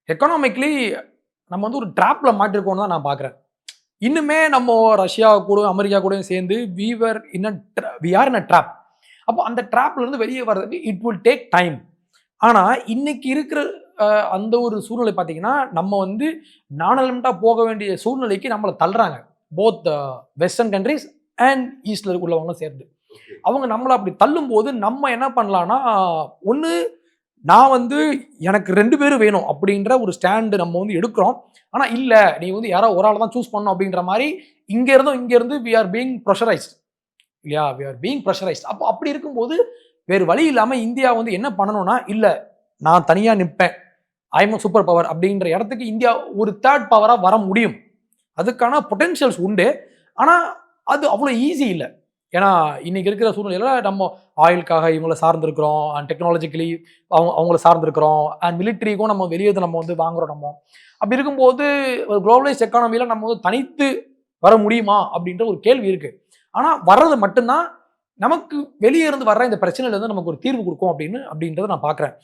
Economically நம்ம வந்து ஒரு ட்ராப்ல மாட்டிருக்கோம்னு தான் நான் பார்க்குறேன். இன்னுமே நம்ம ரஷ்யா கூட, அமெரிக்கா கூடயும் சேர்ந்து we are in a drop. அப்போ அந்த ட்ராப்ல இருந்து வெளிய வர்றதுக்கு இட் வில் டேக் டைம். ஆனா, இன்னைக்கு இருக்கிற அந்த ஒரு சூழ்நிலை பார்த்தீங்கன்னா, நம்ம வந்து நான் எலிமென்ட்டா போக வேண்டிய சூழ்நிலைக்கு நம்மள தள்ளுறாங்க. போத் வெஸ்டர்ன் கன்ட்ரீஸ் அண்ட் ஈஸ்ட்ல உள்ளவங்களும் சேர்ந்து. அவங்க நம்மள அப்படி தள்ளும்போது, நம்ம என்ன பண்ணலாம்னா, ஒண்ணு நான் வந்து எனக்கு 2 பேரும் வேணும் அப்படின்ற ஒரு ஸ்டாண்ட் நம்ம வந்து எடுக்கிறோம். ஆனா இல்ல, நீ வந்து யாரோ ஒரு ஆள தான் சூஸ் பண்ணணும் அப்படின்ற மாரி இங்க இருந்து வி ஆர் பீயிங் பிரஷரைஸ்ட் இல்லையா? We are being pressurized. அப்போ அப்படி இருக்கும்போது வேறு வழி இல்லாம இந்தியா வந்து என்ன பண்ணணும்னா, இல்ல நான் தனியா நிப்பேன். ஐ அம் எ சூப்பர் பவர் அப்படின்ற இடத்துக்கு இந்தியா ஒரு 3 பவரா வர முடியும். அதுக்கான பொட்டன்ஷியல்ஸ் உண்டு. ஆனா, அது அவ்வளோ ஈஸி இல்ல. ஏன்னா, இன்னைக்கு இருக்கிற சூழ்நிலையில நம்ம ஆயிலுக்காக இவங்கள சார்ந்திருக்கிறோம். அண்ட் டெக்னாலஜிக்கலி அவங்கள சார்ந்திருக்கிறோம். அண்ட் மிலிட்டரிக்கும் நம்ம வெளிய நம்ம வந்து வாங்குறோம் நம்ம. அப்படி இருக்கும்போது ஒரு குளோபலைஸ்ட் எக்கானமில நம்ம வந்து தனித்து வர முடியுமா? அப்படின்ற ஒரு கேள்வி இருக்கு. ஆனா, வர்றது மட்டும் தான் நமக்கு வெளிய இருந்து வர்ற இந்த பிரச்சனையில இருந்து நமக்கு ஒரு தீர்வு குடுக்கும் அப்படின்றத நான் பார்க்கிறேன்.